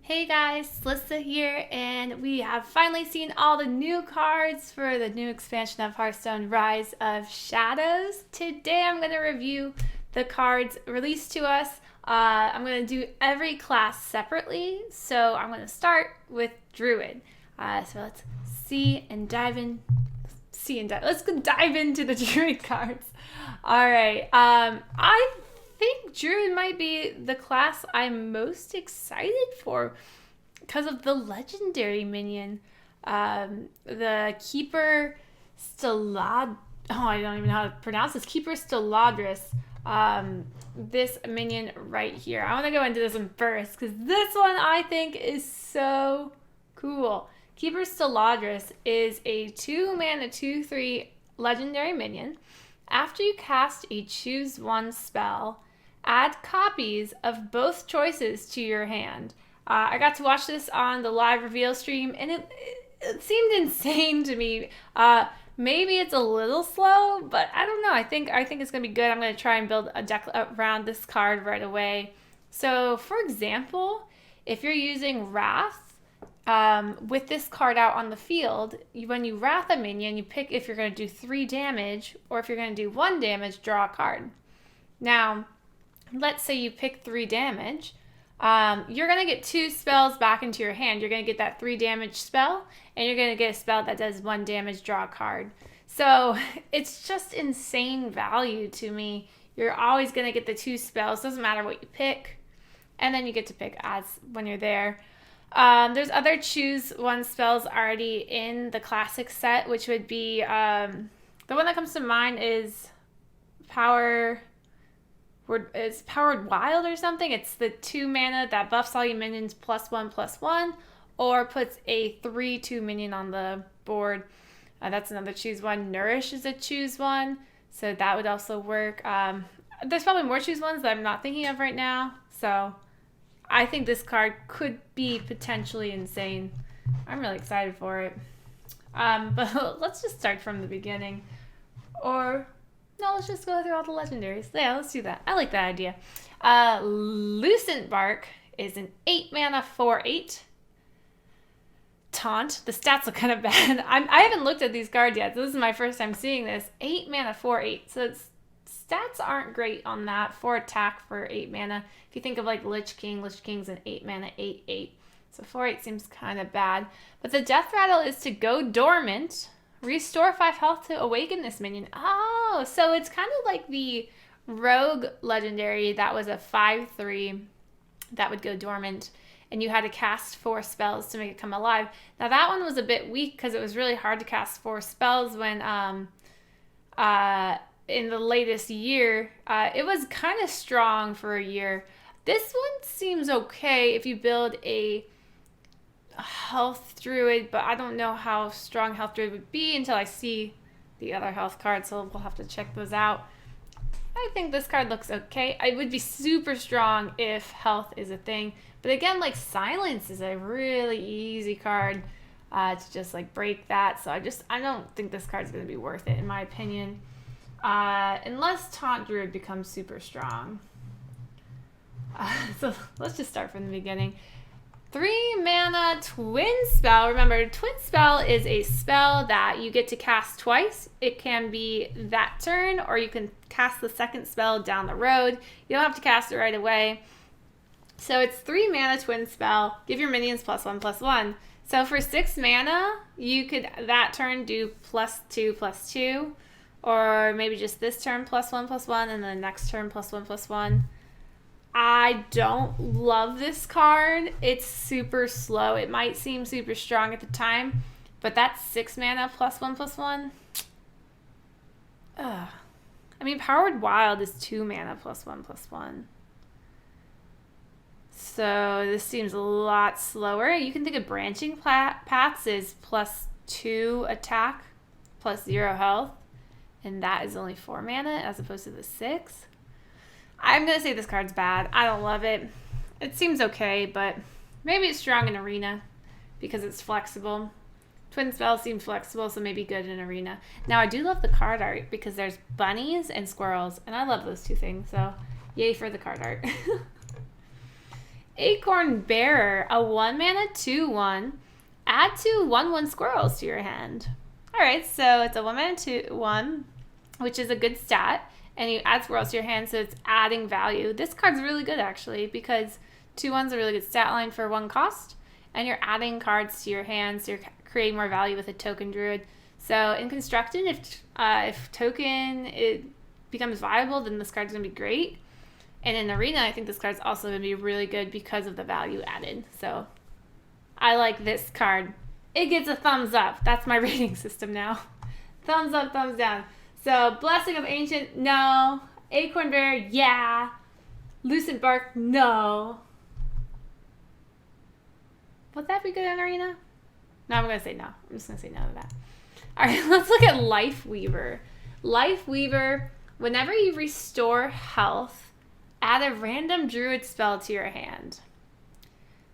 Hey guys, Lissa here, and we have finally seen all the new cards for the new expansion of Hearthstone, Rise of Shadows. Today I'm going to review the cards released to us. I'm going to do every class separately, so I'm going to start with Druid. So let's let's go dive into the Druid cards. Alright, I think Druid might be the class I'm most excited for because of the legendary minion. The Keeper I don't even know how to pronounce this. Keeper Stalladris. This minion right here. I want to go into this one first because this one I think is so cool. Keeper Stalladris is a 2-mana 2/3 legendary minion. After you cast a choose one spell, add copies of both choices to your hand. I got to watch this on the live reveal stream, and it seemed insane to me. Maybe it's a little slow, but I don't know. I think it's gonna be good. I'm gonna try and build a deck around this card right away. So, for example, if you're using Wrath with this card out on the field, when you Wrath a minion, you pick if you're gonna do 3 damage or if you're gonna do 1 damage. Draw a card. Now, let's say you pick 3 damage. You're going to get 2 spells back into your hand. You're going to get that 3 damage spell, and you're going to get a spell that does 1 damage, draw a card. So it's just insane value to me. You're always going to get the 2 spells. Doesn't matter what you pick. And then you get to pick as when you're there. There's other choose one spells already in the classic set, which would be, the one that comes to mind is It's Powered Wild or something. It's the 2 mana that buffs all your minions +1/+1, or puts a 3/2 minion on the board. That's another choose one. Nourish is a choose one, so that would also work. There's probably more choose ones that I'm not thinking of right now, so I think this card could be potentially insane. I'm really excited for it. But let's just start from the beginning. No, let's just go through all the legendaries. Yeah, let's do that. I like that idea. Lucent Bark is an 8-mana 4/8 taunt. The stats look kind of bad. I haven't looked at these cards yet. So this is my first time seeing this. 8-mana 4/8. So stats aren't great on that. 4 attack for 8 mana. If you think of like Lich King's an 8-mana 8/8. So 4/8 seems kind of bad. But the death rattle is to go dormant. Restore 5 health to awaken this minion. Oh, so it's kind of like the rogue legendary that was a 5/3 that would go dormant, and you had to cast 4 spells to make it come alive. Now that one was a bit weak because it was really hard to cast 4 spells when in the latest year. It was kind of strong for a year. This one seems okay if you build a health druid, but I don't know how strong health druid would be until I see the other health cards, so we'll have to check those out. I think this card looks okay. It would be super strong if health is a thing, but again, like silence is a really easy card to just like break that, so I don't think this card's going to be worth it in my opinion, unless taunt druid becomes super strong. So let's just start from the beginning. 3-mana Twin Spell. Remember, Twin Spell is a spell that you get to cast twice. It can be that turn, or you can cast the second spell down the road. You don't have to cast it right away. So it's 3-mana Twin Spell. Give your minions +1/+1. So for 6 mana, you could that turn do +2/+2, or maybe just this turn +1/+1, and then the next turn +1/+1. I don't love this card. It's super slow. It might seem super strong at the time, but that's 6 mana +1/+1. I mean, Powered Wild is 2 mana +1/+1. So this seems a lot slower. You can think of Branching Paths is +2 attack, +0 health, and that is only 4 mana as opposed to the 6. I'm going to say this card's bad. I don't love it. It seems okay, but maybe it's strong in Arena because it's flexible. Twin Spell seems flexible, so maybe good in Arena. Now, I do love the card art because there's bunnies and squirrels, and I love those 2 things, so yay for the card art. Acorn Bearer, a 1-mana 2/1. Add 2 1/1 squirrels to your hand. Alright, so it's a 1-mana 2/1, which is a good stat. And you add squirrels to your hand, so it's adding value. This card's really good, actually, because 2/1's a really good stat line for 1 cost. And you're adding cards to your hand, so you're creating more value with a token druid. So in Constructed, if token it becomes viable, then this card's going to be great. And in Arena, I think this card's also going to be really good because of the value added. So I like this card. It gets a thumbs up. That's my rating system now. Thumbs up, thumbs down. So Blessing of Ancient, no. Acorn Bearer, yeah. Lucent Bark, no. Would that be good in Arena? No, I'm going to say no. I'm just going to say no to that. All right, let's look at Lifeweaver. Lifeweaver, whenever you restore health, add a random druid spell to your hand.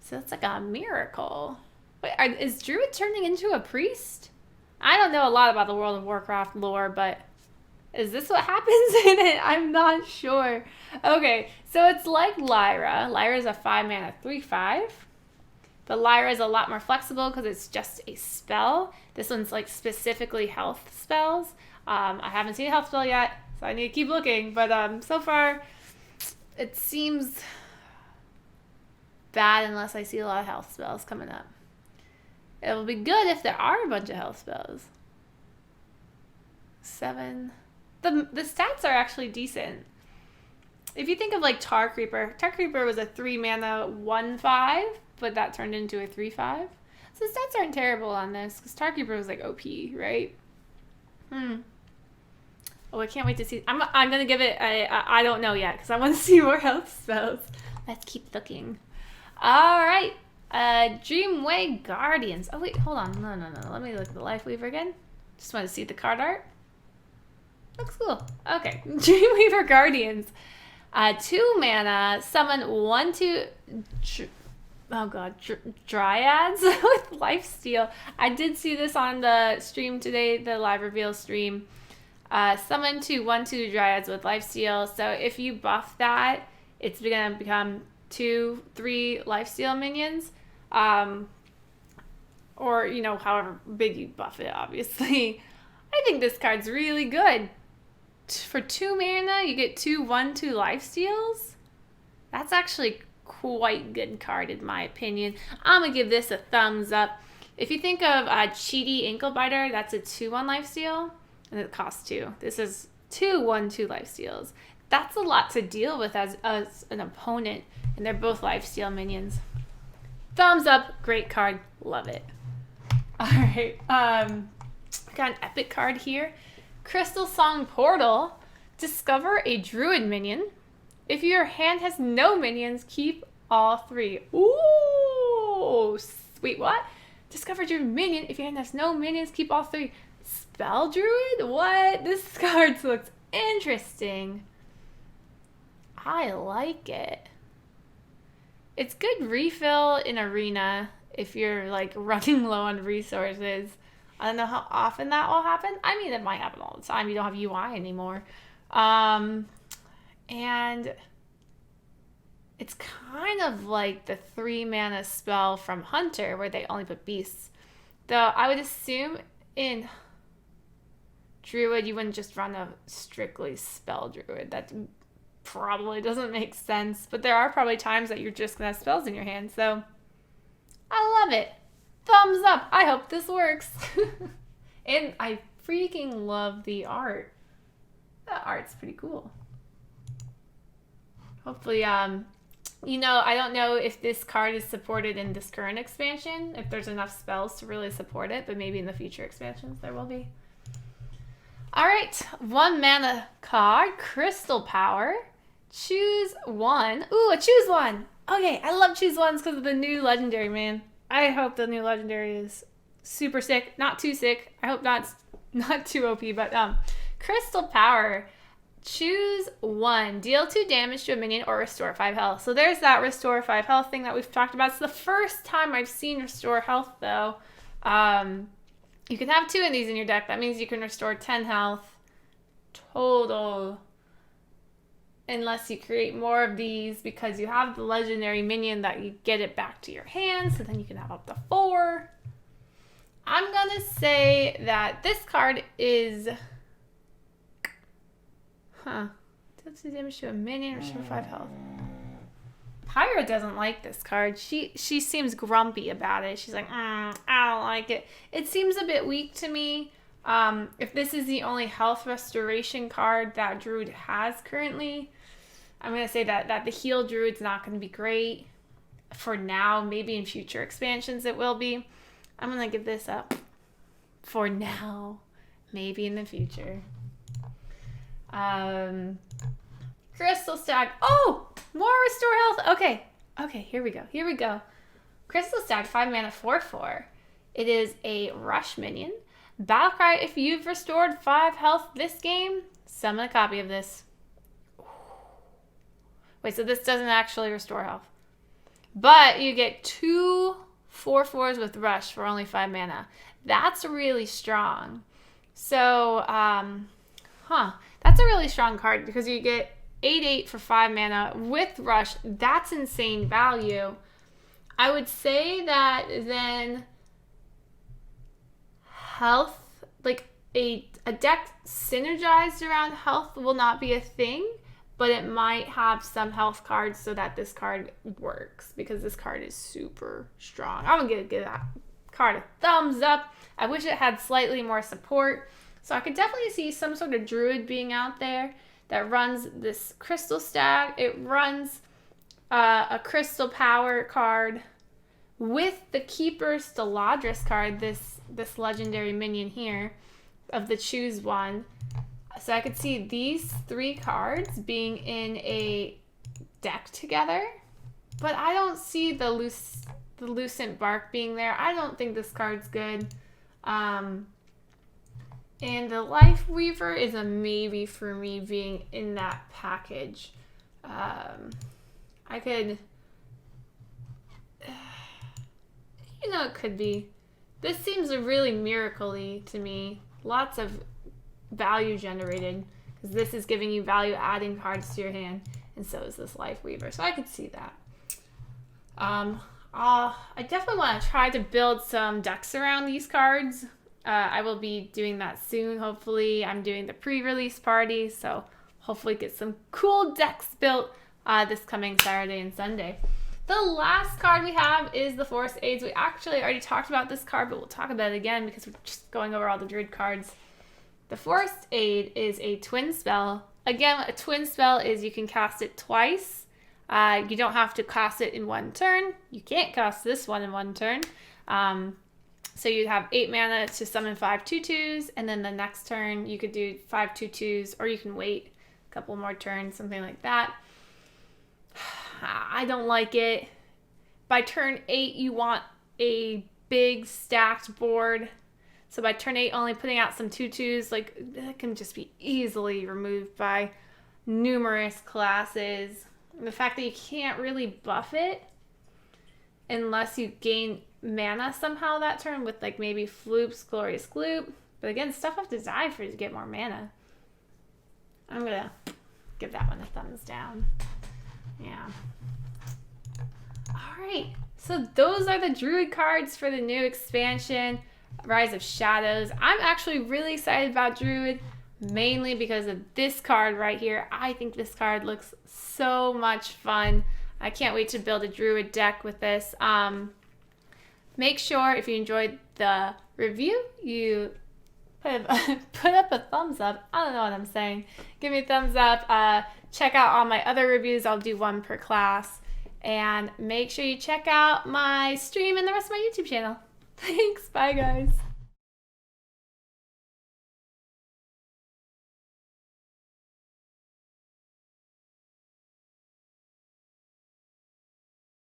So it's like a miracle. Wait, is druid turning into a priest? I don't know a lot about the World of Warcraft lore, but is this what happens in it? I'm not sure. Okay, so it's like Lyra. Lyra's a 5-mana 3/5. But Lyra is a lot more flexible because it's just a spell. This one's like specifically health spells. I haven't seen a health spell yet, so I need to keep looking. But so far, it seems bad unless I see a lot of health spells coming up. It will be good if there are a bunch of health spells. 7. The stats are actually decent. If you think of like Tar Creeper was a 3-mana 1/5. But that turned into a 3/5. So the stats aren't terrible on this, because Tar Creeper was like OP, right? Oh, I can't wait to see. I'm going to give it I don't know yet, because I want to see more health spells. Let's keep looking. All right. Dreamway Guardians. Oh, wait, hold on. No. Let me look at the Lifeweaver again. Just want to see the card art. Looks cool. Okay. Dreamweaver Guardians. 2-mana, summon 1/2... Oh god, Dryads with Lifesteal. I did see this on the stream today, the live reveal stream. Summon 2 1/2 Dryads with Lifesteal. So if you buff that, it's going to become 2-3 Lifesteal minions. Or, you know, however big you buff it, obviously. I think this card's really good. For 2 mana, you get 2 1/2 Lifesteals. That's actually quite good card in my opinion. I'm gonna give this a thumbs up. If you think of Cheaty Anklebiter, that's a 2/1 lifesteal, and it costs 2. This is 2 1/2 lifesteals. That's a lot to deal with as an opponent, and they're both lifesteal minions. Thumbs up, great card, love it. All right, got an epic card here. Crystalsong Portal. Discover a Druid minion. If your hand has no minions, keep all 3. Ooh, wait, what? Discover Druid minion. If your hand has no minions, keep all 3. Spell Druid? What? This card looks interesting. I like it. It's good refill in Arena if you're like running low on resources. I don't know how often that will happen. I mean, it might happen all the time. You don't have UI anymore. And it's kind of like the 3-mana spell from Hunter where they only put beasts. Though I would assume in Druid you wouldn't just run a strictly spell Druid. That probably doesn't make sense. But there are probably times that you're just going to have spells in your hand. So I love it. Thumbs up. I hope this works. And I freaking love the art. The art's pretty cool. Hopefully, you know, I don't know if this card is supported in this current expansion, if there's enough spells to really support it, but maybe in the future expansions there will be. All right, 1-mana card, Crystal Power. Choose 1. Ooh, a choose 1. Okay, I love choose 1s because of the new legendary, man. I hope the new legendary is super sick, not too sick. I hope not too OP, but Crystal Power. Choose 1. Deal 2 damage to a minion or restore 5 health. So there's that restore 5 health thing that we've talked about. It's the first time I've seen restore health, though. You can have 2 of these in your deck. That means you can restore 10 health total. unless you create more of these, because you have the legendary minion that you get it back to your hand, so then you can have up to 4. I'm gonna say that this card is, deals damage to a minion, restore 5 health. Pyra doesn't like this card. She seems grumpy about it. She's like, I don't like it. It seems a bit weak to me. If this is the only health restoration card that Druid has currently, I'm going to say that the heal Druid's not going to be great for now. Maybe in future expansions it will be. I'm going to give this up for now. Maybe in the future. Crystal Stag. Oh! More restore health. Okay, here we go. Crystal Stag, 5 mana, 4/4. It is a rush minion. Battlecry, if you've restored 5 health this game, summon a copy of this. Wait, so this doesn't actually restore health. But you get 2 4/4s with rush for only 5 mana. That's really strong. So, that's a really strong card because you get 8/8 for 5 mana with rush. That's insane value. I would say that then health, like a deck synergized around health will not be a thing, but it might have some health cards so that this card works, because this card is super strong. I'm gonna give that card a thumbs up. I wish it had slightly more support. So I could definitely see some sort of Druid being out there that runs this Crystal Stag. It runs a Crystal Power card with the Keeper Stalladris card, this legendary minion here of the Choose One. So I could see these 3 cards being in a deck together, but I don't see the Lucent Bark being there. I don't think this card's good. And the Lifeweaver is a maybe for me being in that package. I could, it could be. This seems really miracle-y to me. Lots of value generated, because this is giving you value adding cards to your hand, and so is this Lifeweaver. So I could see that. I definitely want to try to build some decks around these cards. I will be doing that soon, hopefully. I'm doing the pre-release party, so hopefully get some cool decks built this coming Saturday and Sunday. The last card we have is the Forest Aids. We actually already talked about this card, but we'll talk about it again because we're just going over all the Druid cards. The Forest Aid is a twin spell. Again, a twin spell is you can cast it twice. You don't have to cast it in one turn. You can't cast this one in one turn. So you'd have 8 mana to summon 5 2/2s, and then the next turn you could do 5 2/2s, or you can wait a couple more turns, something like that. I don't like it. By turn 8, you want a big stacked board. So by turn 8, only putting out some 2/2s, like, that can just be easily removed by numerous classes. And the fact that you can't really buff it unless you gain mana somehow that turn with, like, maybe Floop's Glorious Gloop. But again, stuff have to die for you to get more mana. I'm gonna give that one a thumbs down. Yeah. Alright, so those are the Druid cards for the new expansion, Rise of Shadows. I'm actually really excited about Druid, mainly because of this card right here. I think this card looks so much fun. I can't wait to build a Druid deck with this. Make sure if you enjoyed the review, you put up a thumbs up. I don't know what I'm saying. Give me a thumbs up. Check out all my other reviews. I'll do 1 per class. And make sure you check out my stream and the rest of my YouTube channel. Thanks. Bye, guys.